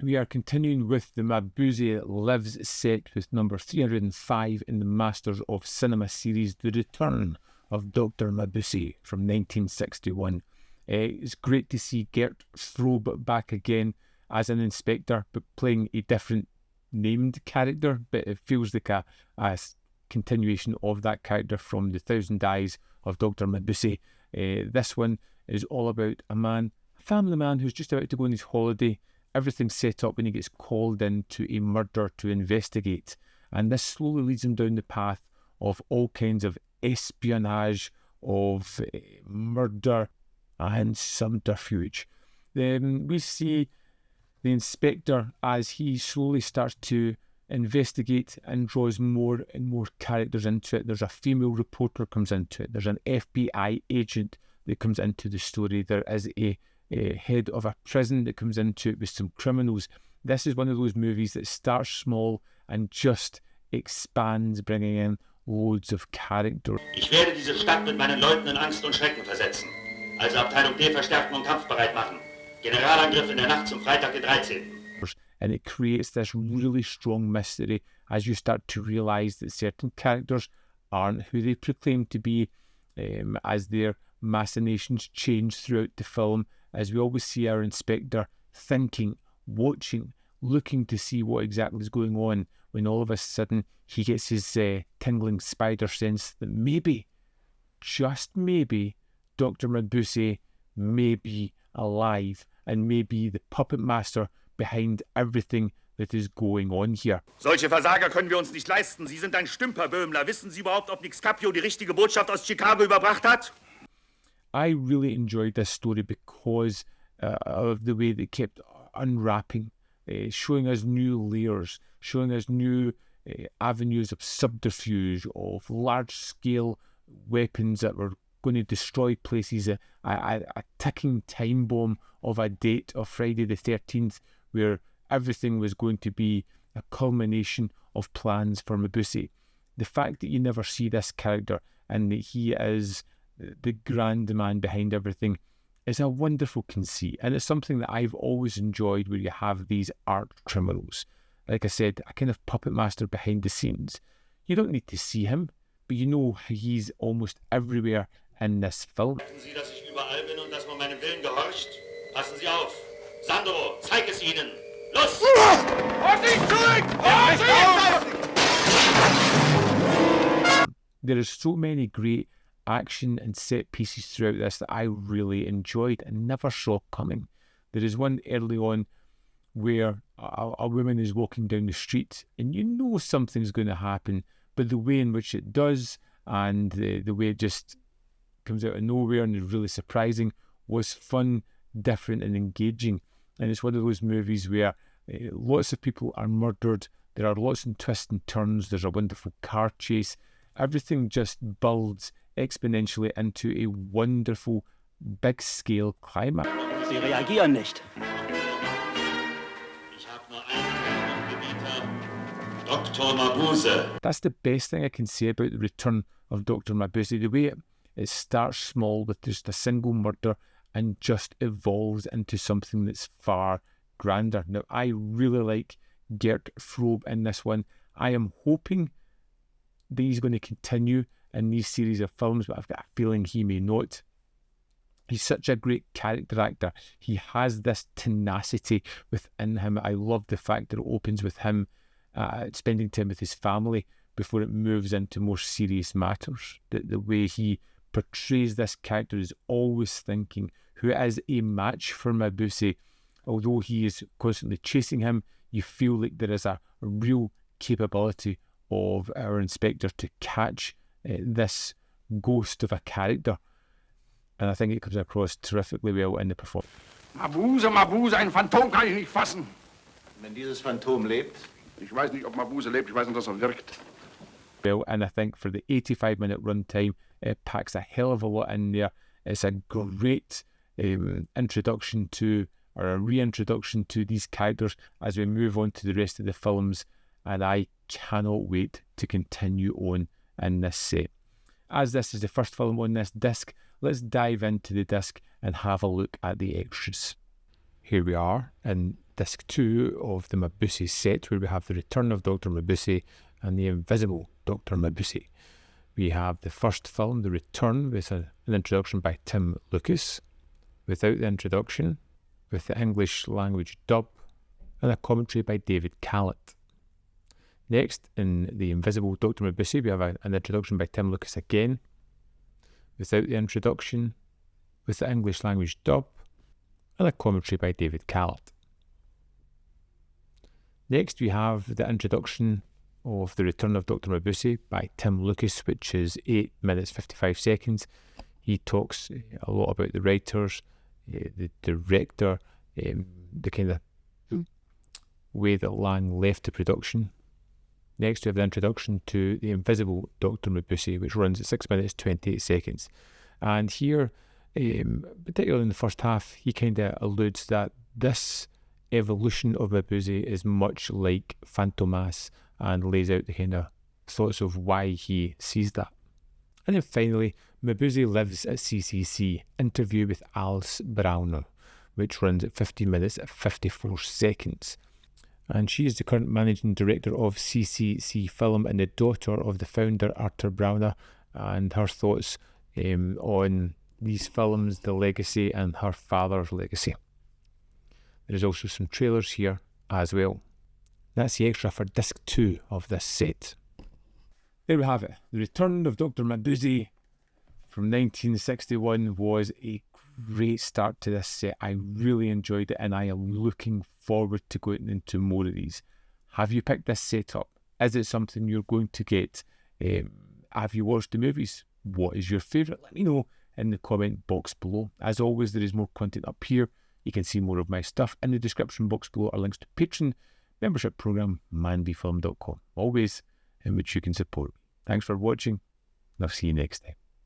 We are continuing with the Mabuse Lives set with number 305 in the Masters of Cinema series, The Return of Dr. Mabuse from 1961. It's great to see Gert Frobe back again as an inspector, but playing a different named character, but it feels like a continuation of that character from The Thousand Eyes of Dr. Mabuse. This one is all about a family man who's just about to go on his holiday. Everything's set up when he gets called into a murder to investigate. And this slowly leads him down the path of all kinds of espionage, of murder, and subterfuge. Then we see the inspector as he slowly starts to investigate and draws more and more characters into it. There's a female reporter comes into it. There's an FBI agent that comes into the story. There is a head of a prison that comes into it with some criminals. This is one of those movies that starts small and just expands, bringing in loads of characters. Ich werde diese Stadt mit meinen Leuten in Angst und Schrecken versetzen. Also Abteilung D verstärken und kampfbereit machen. Generalangriff in der Nacht zum Freitag, den 13. And it creates this really strong mystery as you start to realise that certain characters aren't who they proclaim to be, as their machinations change throughout the film, as we always see our inspector thinking, watching, looking to see what exactly is going on, when all of a sudden he gets his tingling spider sense that maybe, just maybe, Dr. Mabuse may be alive and may be the puppet master behind everything that is going on here. Solche Versager können wir uns nicht leisten. Sie sind ein Stümper, Böhmler. Wissen Sie überhaupt, ob Nix Capio die richtige Botschaft aus Chicago überbracht hat? I really enjoyed this story because of the way they kept unwrapping, showing us new layers, showing us new avenues of subterfuge, of large-scale weapons that were going to destroy places, a ticking time bomb of a date of Friday the 13th, where everything was going to be a culmination of plans for Mabuse. The fact that you never see this character and that he is the grand man behind everything is a wonderful conceit, and it's something that I've always enjoyed, where you have these art criminals. Like I said, a kind of puppet master behind the scenes. You don't need to see him, but you know he's almost everywhere in this film. Sie, dass ich überall bin und dass man meinem Willen gehorcht? Passen Sie auf. Sandro, zeig es ihnen. Los! There is so many great action and set pieces throughout this that I really enjoyed and never saw coming. There is one early on where a woman is walking down the street and you know something's going to happen, but the way in which it does and the way it just comes out of nowhere and is really surprising was fun, different and engaging. And it's one of those movies where lots of people are murdered, there are lots of twists and turns, there's a wonderful car chase, everything just builds exponentially into a wonderful big scale climax. Sie reagieren nicht. Ich habe nur einen Gebieter, Dr. Mabuse. That's the best thing I can say about the return of Dr. Mabuse. The way it starts small with just a single murder and just evolves into something that's far grander. Now, I really like Gert Frobe in this one. I am hoping that he's going to continue in these series of films, but I've got a feeling he may not. He's such a great character actor. He has this tenacity within him. I love the fact that it opens with him spending time with his family before it moves into more serious matters. The way he portrays this character is always thinking, who is a match for Mabuse. Although he is constantly chasing him, you feel like there is a real capability of our inspector to catch this ghost of a character. And I think it comes across terrifically well in the performance. Mabuse, ein Phantom kann ich nicht fassen. Wenn dieses Phantom lebt? Ich weiß nicht, ob Mabuse lebt, ich weiß nur, dass wirkt. Well, and I think for the 85-minute runtime, it packs a hell of a lot in there. It's a great introduction to, or a reintroduction to these characters as we move on to the rest of the films, and I cannot wait to continue on in this set. As this is the first film on this disc, let's dive into the disc and have a look at the extras. Here we are in disc 2 of the Mabuse set, where we have the return of Dr. Mabuse and the invisible Dr. Mabuse. We have the first film, The Return, with an introduction by Tim Lucas, without the introduction, with the English language dub, and a commentary by David Callett. Next, in the invisible Dr. Mabuse, we have an introduction by Tim Lucas again, without the introduction, with the English language dub, and a commentary by David Callett. Next, we have the introduction of The Return of Dr. Mabuse by Tim Lucas, which is 8 minutes 55 seconds. He talks a lot about the writers, the director, the kind of way that Lang left the production. Next, we have the introduction to the invisible Dr. Mabuse, which runs at 6 minutes 28 seconds. And here, particularly in the first half, he kind of alludes that this evolution of Mabuse is much like Fantomas, and lays out the kind of thoughts of why he sees that. And then finally, Mabuse Lives at CCC, interview with Alice Browner, which runs at 15 minutes 54 seconds. And she is the current managing director of CCC Film and the daughter of the founder, Arthur Browner, and her thoughts on these films, the legacy, and her father's legacy. There is also some trailers here as well. That's the extra for disc 2 of this set. There we have it. The Return of Dr. Mabuse from 1961 was a great start to this set. I really enjoyed it, and I am looking forward to going into more of these. Have you picked this set up? Is it something you're going to get? Have you watched the movies? What is your favourite? Let me know in the comment box below. As always, there is more content up here. You can see more of my stuff. In the description box below are links to Patreon, membership program, manbefilm.com, always in which you can support me. Thanks for watching, and I'll see you next time.